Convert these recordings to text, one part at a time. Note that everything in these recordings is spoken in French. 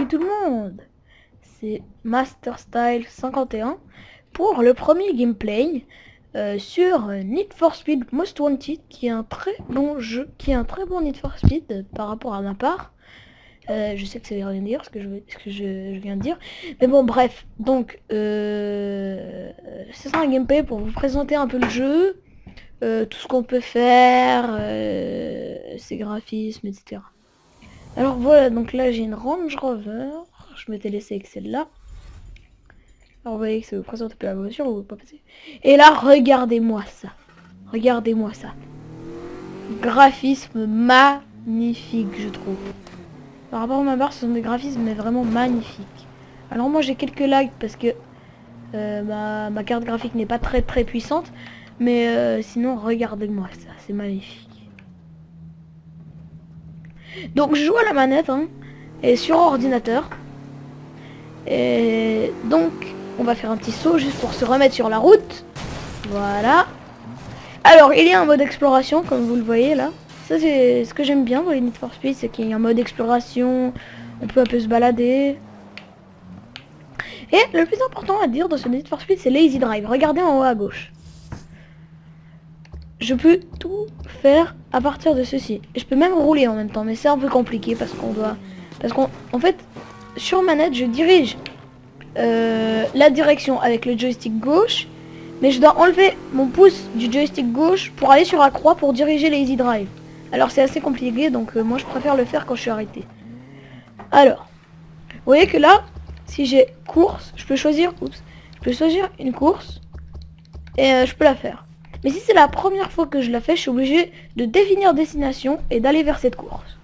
tout le monde, c'est MasterStyle51 pour le premier gameplay sur Need for Speed Most Wanted, qui est un très bon jeu, qui est un très bon Need for Speed par rapport à ma part. Je sais que ça veut rien dire ce que je viens de dire, mais bon bref, donc c'est ça un gameplay pour vous présenter un peu le jeu, tout ce qu'on peut faire, ses graphismes, etc. Alors voilà, donc là j'ai une Range Rover, je m'étais laissé avec celle-là. Alors vous voyez que ça vous présente un peu la voiture, vous pas passer. Et là, regardez-moi ça. Regardez-moi ça. Graphisme magnifique, je trouve. Par rapport à ma barre, ce sont des graphismes mais vraiment magnifiques. Alors moi j'ai quelques lags parce que ma carte graphique n'est pas très puissante. Mais sinon, regardez-moi ça, c'est magnifique. Donc je joue à la manette, hein, et sur ordinateur. Et donc, on va faire un petit saut juste pour se remettre sur la route. Voilà. Alors, il y a un mode exploration, comme vous le voyez là. Ça, c'est ce que j'aime bien dans les Need for Speed, c'est qu'il y a un mode exploration. On peut un peu se balader. Et le plus important à dire dans ce Need for Speed, c'est Lazy Drive. Regardez en haut à gauche. Je peux tout faire à partir de ceci. Je peux même rouler en même temps, mais c'est un peu compliqué parce qu'en fait, sur manette, je dirige la direction avec le joystick gauche, mais je dois enlever mon pouce du joystick gauche pour aller sur la croix pour diriger Lazy Drive. Alors c'est assez compliqué, donc moi je préfère le faire quand je suis arrêté. Alors, vous voyez que là, si j'ai course, je peux choisir une course et je peux la faire. Mais si c'est la première fois que je la fais, je suis obligé de définir destination et d'aller vers cette course.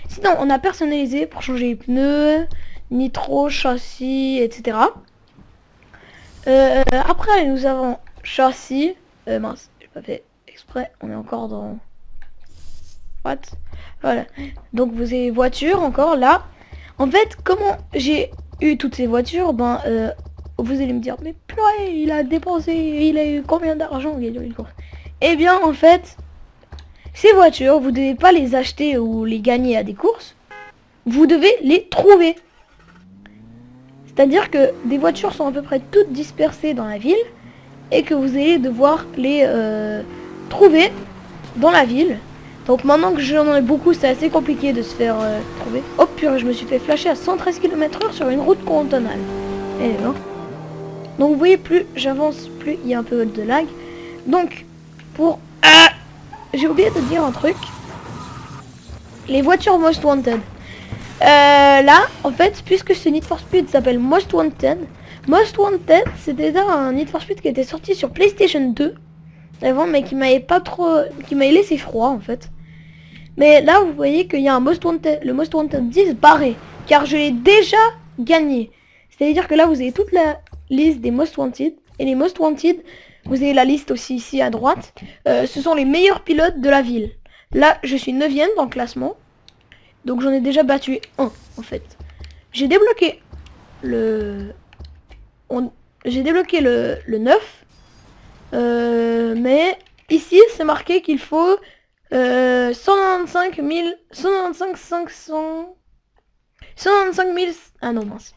Sinon, on a personnalisé pour changer les pneus, nitro, châssis, etc. Après, nous avons châssis. Mince, j'ai pas fait exprès. On est encore dans... What? Voilà. Donc, vous avez voiture encore là. En fait, comment j'ai eu toutes ces voitures? Vous allez me dire, mais purée, il a dépensé, il a eu combien d'argent? Eh bien, en fait, ces voitures, vous devez pas les acheter ou les gagner à des courses. Vous devez les trouver. C'est-à-dire que des voitures sont à peu près toutes dispersées dans la ville et que vous allez devoir les trouver dans la ville. Donc maintenant que j'en ai beaucoup, c'est assez compliqué de se faire trouver. Oh purée, je me suis fait flasher à 113 km/h sur une route cantonale. Et non. Donc vous voyez, plus j'avance, plus il y a un peu de lag. Donc, pour... j'ai oublié de dire un truc. Les voitures Most Wanted. Là, en fait, puisque ce Need for Speed s'appelle Most Wanted, c'était un Need for Speed qui était sorti sur PlayStation 2 avant, mais qui m'avait laissé froid en fait. Mais là, vous voyez qu'il y a un Most Wanted, le Most Wanted 10 barré, car je l'ai déjà gagné. C'est-à-dire que là, vous avez toute la liste des Most Wanted, et les Most Wanted, vous avez la liste aussi ici à droite. Ce sont les meilleurs pilotes de la ville. Là, je suis 9ème dans le classement. Donc j'en ai déjà battu un en fait. J'ai débloqué le... J'ai débloqué le 9. Mais ici c'est marqué qu'il faut 195 000... 195 500... 195 000... Ah non mince.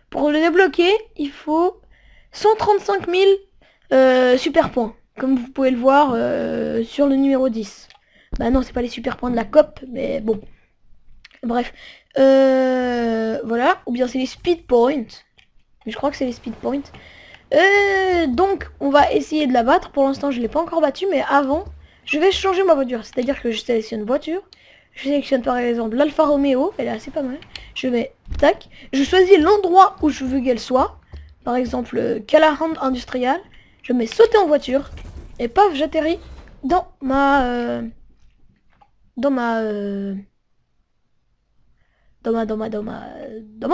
Pour le débloquer, il faut 135 000 super points. Comme vous pouvez le voir sur le numéro 10. Bah non, c'est pas les super points de la COP, mais bon. Bref, voilà, ou bien c'est les speed points. Mais je crois que c'est les speed points. Donc, on va essayer de la battre. Pour l'instant, je l'ai pas encore battue, mais avant, je vais changer ma voiture. C'est-à-dire que je sélectionne voiture. Je sélectionne par exemple l'Alfa Romeo, elle est assez pas mal. Je mets tac. Je choisis l'endroit où je veux qu'elle soit. Par exemple, Callahan Industrial. Je mets sauter en voiture. Et paf, j'atterris dans ma... dans ma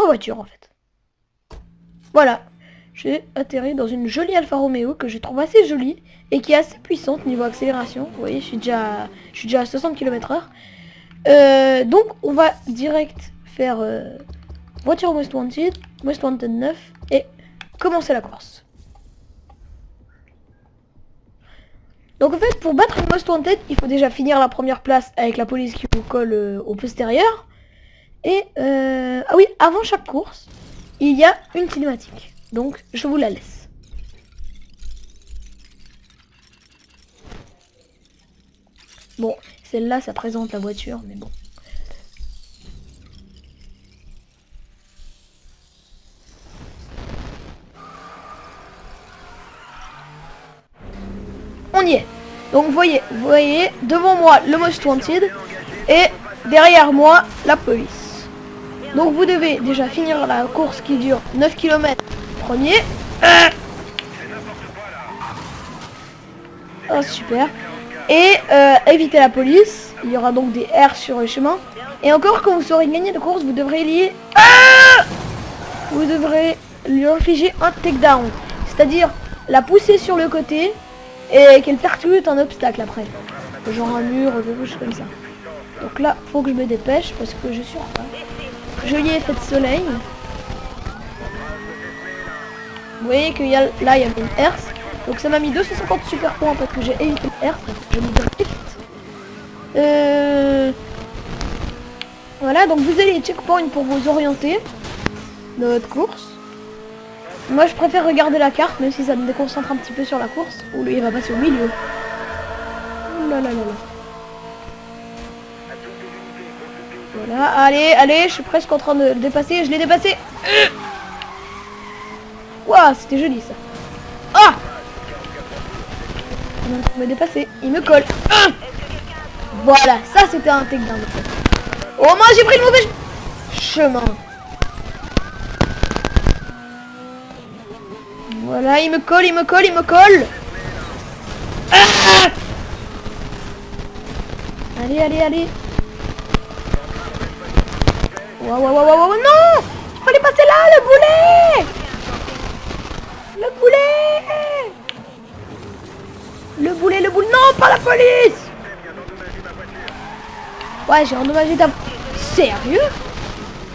voiture en fait. Voilà, j'ai atterri dans une jolie Alfa Romeo que je trouve assez jolie et qui est assez puissante niveau accélération. Vous voyez, je suis déjà à 60 km/h. Donc on va direct faire voiture Most Wanted 9 et commencer la course. Donc en fait, pour battre Most Wanted, il faut déjà finir la première place avec la police qui vous colle au postérieur. Et ah oui, avant chaque course, il y a une cinématique. Donc je vous la laisse. Bon, celle-là, ça présente la voiture, mais bon. On y est. Donc vous voyez devant moi le Most Wanted et derrière moi la police. Donc vous devez déjà finir la course qui dure 9 km premier. Oh super. Et éviter la police. Il y aura donc des R sur le chemin. Et encore quand vous saurez gagner la course, vous devrez lier. Vous devrez lui infliger un takedown. C'est-à-dire la pousser sur le côté et qu'elle percute un obstacle après. Genre un mur, quelque chose comme ça. Donc là, faut que je me dépêche parce que je suis en retard. Joli effet de soleil. Vous voyez qu'il y a là, il y avait une herse. Donc ça m'a mis 250 super points parce que j'ai évité le herse. Je m'y vite. Voilà, donc vous allez checkpoint pour vous orienter dans votre course. Moi je préfère regarder la carte même si ça me déconcentre un petit peu sur la course. Ouh, lui il va passer au milieu. Ouh là là là là. Voilà, allez, je suis presque en train de le dépasser, je l'ai dépassé. Waouh, c'était joli ça. Ah, il est en train de me dépasser, il me colle. Voilà, ça c'était un takedown. Oh moi j'ai pris le mauvais chemin. Voilà, il me colle. Ah, allez. Waouh, non! Il fallait passer là, le boulet! Le boulet, non, pas la police! Ouais, j'ai endommagé ta... Sérieux?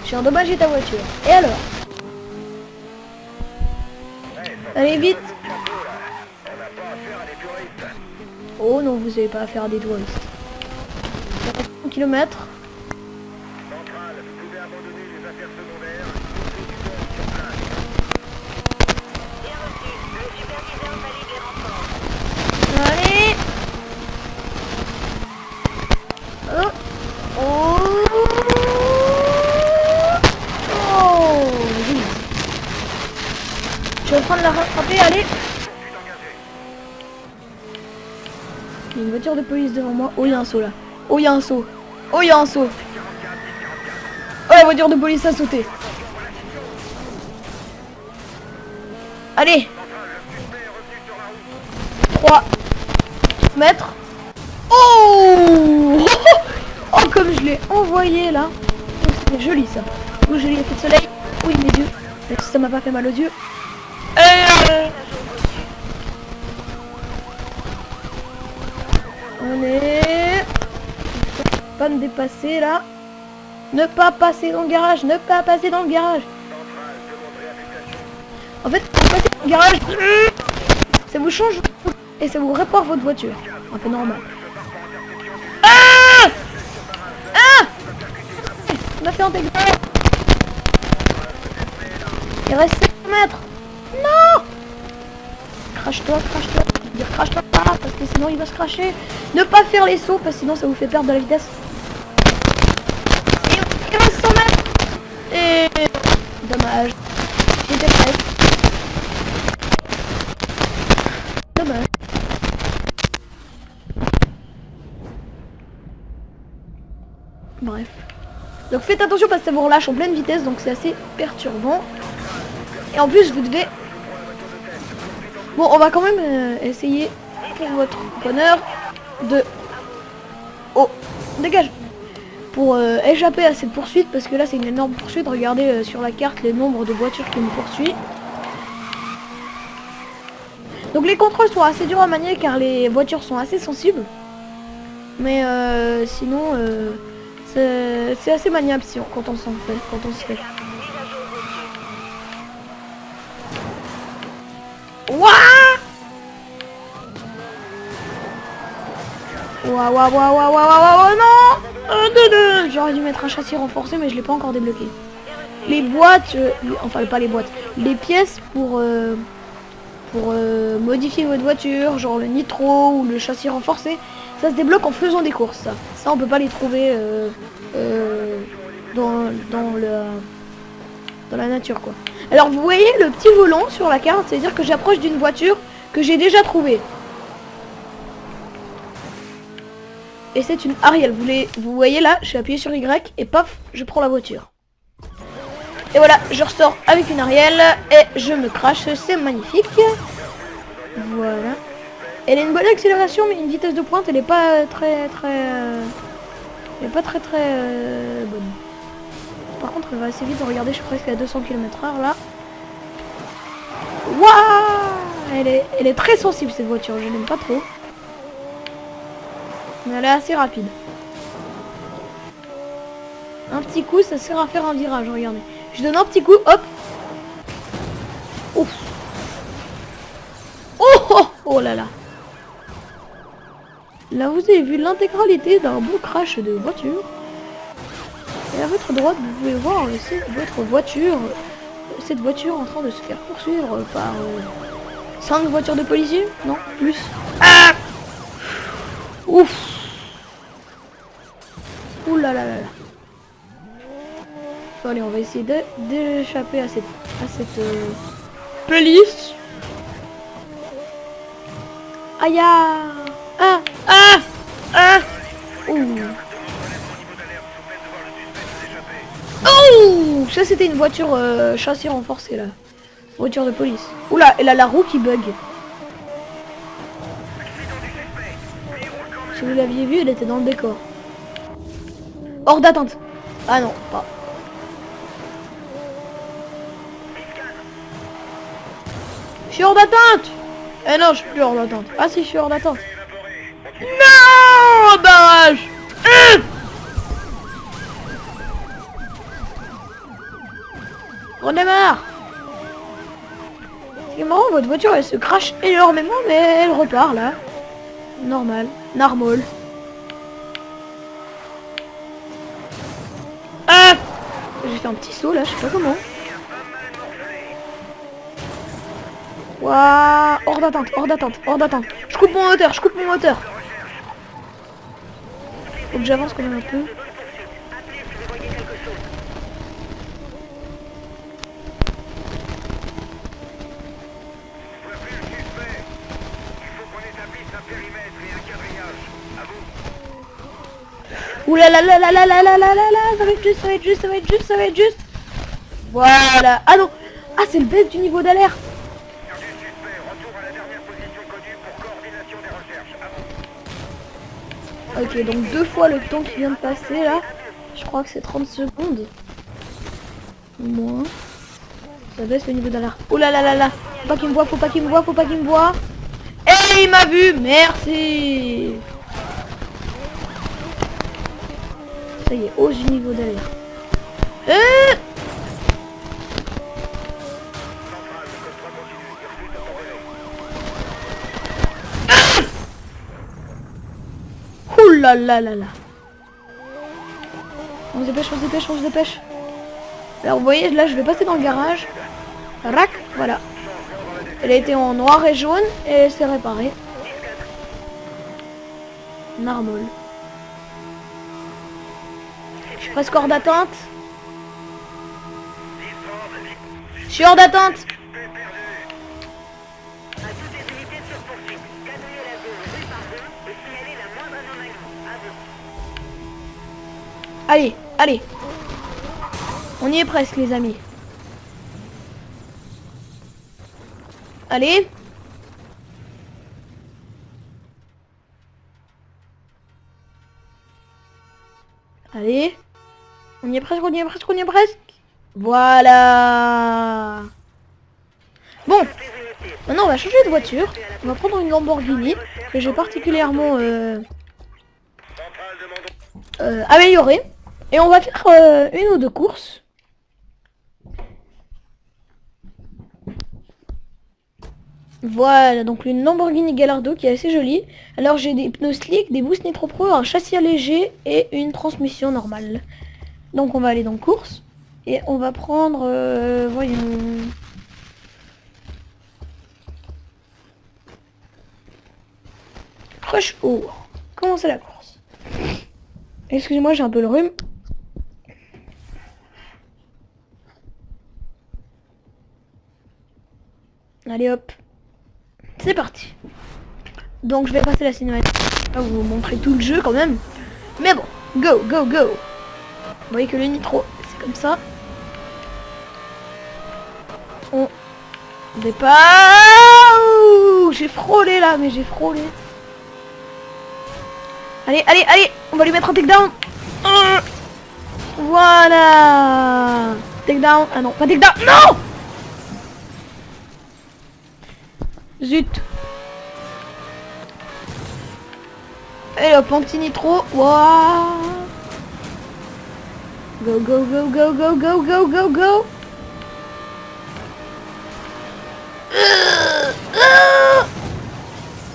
J'ai endommagé ta voiture. Et alors? Allez, vite! Oh non, vous n'avez pas affaire à des touristes. 1 km. Allez. Oh. Oui. Je vais prendre la rattraper, allez. Il y a une voiture de police devant moi. Oh, il y a un saut là. Oh, la voiture de police a sauté. Allez. 3 mètres. Oh. Oh, comme je l'ai envoyé là. Oh, c'était joli ça. Oh, joli effet de soleil. Oui, mes yeux. Même si ça m'a pas fait mal aux yeux. Allez. Pas me dépasser là. Ne pas passer dans le garage. En fait, passer dans le garage, ça vous change et ça vous répare votre voiture. Un peu normal. On a fait un takedown. Il reste 7 mètres. Non. Crache-toi. Crache-toi pas parce que sinon il va se cracher. Ne pas faire les sauts parce que sinon ça vous fait perdre de la vitesse. Et il reste 100 mètres. Et dommage. J'étais prêt. Dommage. Bref. Donc faites attention parce que ça vous relâche en pleine vitesse, donc c'est assez perturbant. Et en plus vous devez... Bon, on va quand même essayer pour votre bonheur de... Oh, dégage. Pour échapper à cette poursuite, parce que là c'est une énorme poursuite. Regardez sur la carte les nombres de voitures qui me poursuivent. Donc les contrôles sont assez durs à manier car les voitures sont assez sensibles. Mais sinon... c'est assez maniable si quand on s'en fait, quand on se fait. Waouh, non! J'aurais dû mettre un châssis renforcé, mais je l'ai pas encore débloqué. Les boîtes, enfin pas les boîtes, les pièces pour modifier votre voiture, genre le nitro ou le châssis renforcé, ça se débloque en faisant des courses. Ça on peut pas les trouver dans la nature quoi. Alors vous voyez le petit volant sur la carte, c'est à dire que j'approche d'une voiture que j'ai déjà trouvée. Et c'est une Ariel. Vous voyez là, je suis appuyé sur Y et paf, je prends la voiture. Et voilà, je ressors avec une Ariel et je me crache, c'est magnifique. Voilà. Elle a une bonne accélération, mais une vitesse de pointe, elle est pas très elle est pas très bonne. Par contre, elle va assez vite. Regardez, je suis presque à 200 km/h là. Waouh, elle est très sensible cette voiture, je l'aime pas trop. Mais elle est assez rapide. Un petit coup, ça sert à faire un virage, regardez. Je donne un petit coup, hop. Ouf. Oh, oh, oh là là. Là, vous avez vu l'intégralité d'un beau crash de voiture. Et à votre droite, vous pouvez voir cette voiture en train de se faire poursuivre par 5 voitures de policiers. Non, plus. Ah, ouf. Ouh là là là là. Bon, allez, on va essayer d'échapper à cette police. Aïe ah ah ah. Ouh. Oh, ça c'était une voiture châssis renforcé là. Voiture de police. Oula, elle a la roue qui bug. Si vous l'aviez vu, elle était dans le décor. Hors d'atteinte. Ah non, pas. Je suis hors d'atteinte. Eh non, je suis plus hors d'atteinte. Ah si, je suis hors d'atteinte. Non, barrage. Redémarre. C'est marrant, votre voiture elle se crache énormément, mais elle repart là. Normal, normal. Ah, j'ai fait un petit saut là, je sais pas comment. Waouh, hors d'atteinte, hors d'atteinte, hors d'atteinte. Je coupe mon moteur, je coupe mon moteur. Faut que j'avance quand même un peu. Ouh là là là là là là là là là là, ça va être juste, ça va être juste, ça va être juste, ça va être juste. Voilà. Ah non. Ah, c'est le baisse du niveau d'alerte. Ok, donc 2 fois le temps qui vient de passer là. Je crois que c'est 30 secondes. Moins. Ça baisse le niveau d'alerte. Oh là là là là. Faut pas qu'il me voit, faut pas qu'il me voit, faut pas qu'il me voit. Et il m'a vu. Merci. Ça y est, hausse du niveau d'alerte. Ouh là là là là. On se dépêche, on se dépêche, on se dépêche. Alors vous voyez, là je vais passer dans le garage. Rac, voilà. Elle a été en noir et jaune et elle s'est réparée. Normal. Je suis presque hors d'atteinte. Je suis hors d'atteinte. Allez, allez. On y est presque les amis. Allez. Allez. On y est presque, on y est presque, on y est presque. Voilà. Bon. Maintenant on va changer de voiture. On va prendre une Lamborghini que j'ai particulièrement améliorée. Et on va faire une ou deux courses. Voilà, donc une Lamborghini Gallardo qui est assez jolie. Alors j'ai des pneus slick, des boosts Nitro Pro, un châssis allégé et une transmission normale. Donc on va aller dans course. Et on va prendre... voyons... Crush Hour. Comment c'est la course? Excusez-moi, j'ai un peu le rhume. Allez hop. C'est parti. Donc je vais passer la cinématique. Je vais vous montrer tout le jeu quand même. Mais bon, go, go, go. Vous voyez que le nitro, c'est comme ça. On départ. J'ai frôlé là, mais j'ai frôlé. Allez, allez, allez. On va lui mettre un takedown. Voilà. Takedown. Ah non, pas takedown. Non. Zut. Et hop, anti-nitro. Waouh. Go, go, go, go, go, go, go, go, go.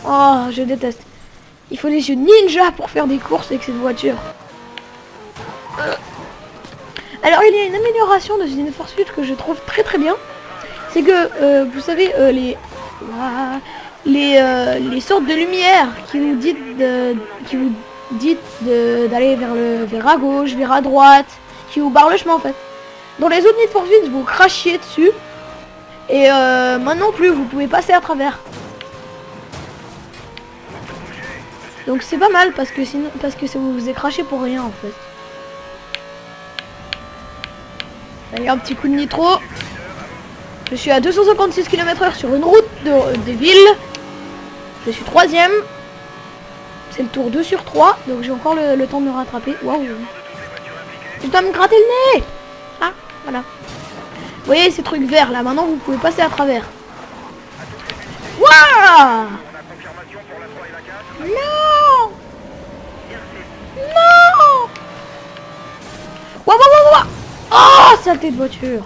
Oh, je déteste. Il faut des yeux ninja pour faire des courses avec cette voiture. Alors, il y a une amélioration de Need for Speed que je trouve très très bien. C'est que, vous savez, les sortes de lumière qui vous dites d'aller vers à gauche, vers à droite, qui vous barrent le chemin en fait. Dans les autres Need for Speed, vous crachiez dessus. Et maintenant plus, vous pouvez passer à travers. Donc c'est pas mal parce que sinon, ça vous est craché pour rien en fait. Allez, un petit coup de nitro. Je suis à 256 km/h sur une route de ville. Je suis 3ème. C'est le tour 2 sur 3. Donc j'ai encore le temps de me rattraper. Waouh. Je dois me gratter le nez. Ah, voilà. Vous voyez ces trucs verts là. Maintenant vous pouvez passer à travers. Waouh. Non. Non. Waouh, waouh, waouh. Oh, saleté de voiture.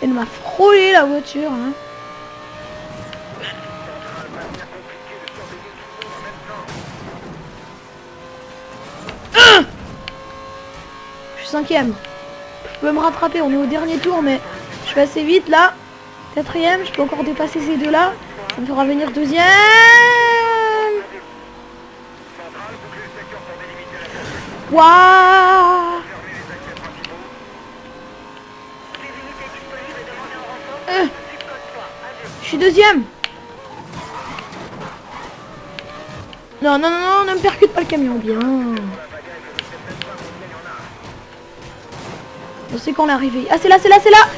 Elle m'a frôlé la voiture. Hein. Je suis 5ème. Je peux me rattraper, on est au dernier tour, mais je vais assez vite là. 4ème, je peux encore dépasser ces deux là. Ça me fera venir 2ème. Waouh. Je suis 2ème. Non, non, non, non, ne me percute pas le camion, bien. Je sais qu'on est arrivé. Ah, c'est là, c'est là, c'est là.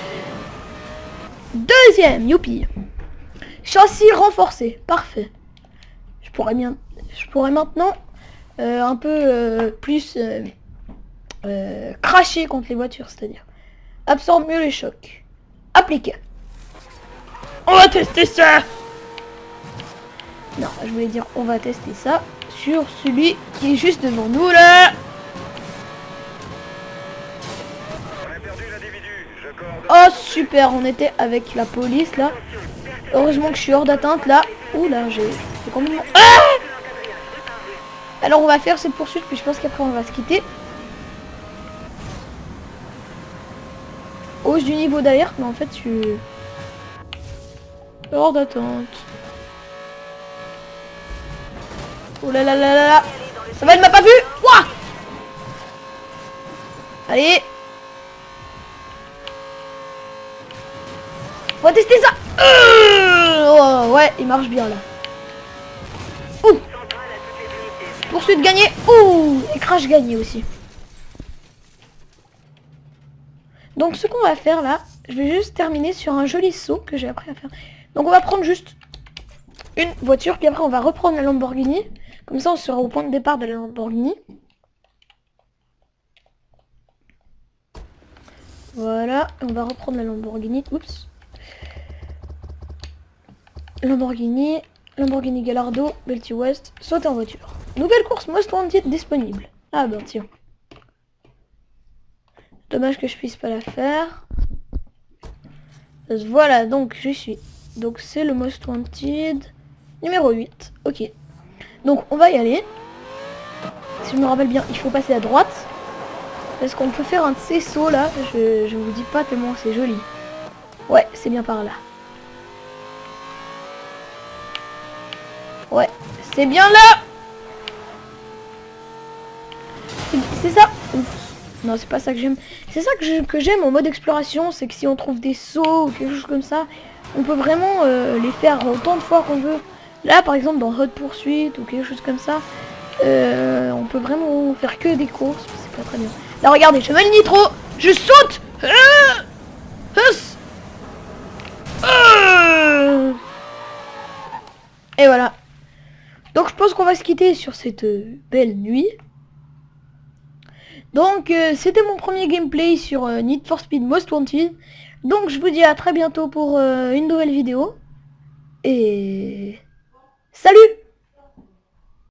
2ème, youpi. Châssis renforcé, parfait. Je pourrais maintenant un peu plus cracher contre les voitures, c'est-à-dire absorbe mieux les chocs. Appliquer. On va tester ça. Non, je voulais dire on va tester ça sur celui qui est juste devant nous là. Oh super, on était avec la police là. Heureusement que je suis hors d'atteinte là. Ouh là, j'ai complètement... Ah. Alors on va faire cette poursuite, puis je pense qu'après on va se quitter. Hausse du niveau d'alerte, mais en fait je suis hors d'attente. Oh là là là là là. Ça va, elle m'a pas vu. Ouah. Allez. On va tester ça. Oh, ouais, il marche bien là. Ouh. Poursuite gagnée. Ouh. Et crash gagné aussi. Donc ce qu'on va faire là, je vais juste terminer sur un joli saut que j'ai appris à faire. Donc on va prendre juste une voiture, puis après on va reprendre la Lamborghini. Comme ça on sera au point de départ de la Lamborghini. Voilà, on va reprendre la Lamborghini. Oups. Lamborghini Gallardo, Belty West, sauter en voiture. Nouvelle course Most Wanted disponible. Ah ben tiens. Dommage que je puisse pas la faire. Voilà, donc j'y suis. Donc c'est le Most Wanted numéro 8. Ok. Donc on va y aller. Si je me rappelle bien, il faut passer à droite. Parce qu'on peut faire un de ces sauts là. Je vous dis pas tellement c'est joli. Ouais, c'est bien par là. Ouais, c'est bien là. C'est ça. Oups. Non, c'est pas ça que j'aime. C'est ça que j'aime en mode exploration. C'est que si on trouve des sauts ou quelque chose comme ça, on peut vraiment les faire autant de fois qu'on veut. Là, par exemple, dans Hot Pursuit ou quelque chose comme ça, on peut vraiment faire que des courses. C'est pas très bien. Là, regardez, cheval nitro. Je saute. Et voilà. Donc, je pense qu'on va se quitter sur cette belle nuit. Donc c'était mon premier gameplay sur Need for Speed Most Wanted. Donc je vous dis à très bientôt pour une nouvelle vidéo. Et salut!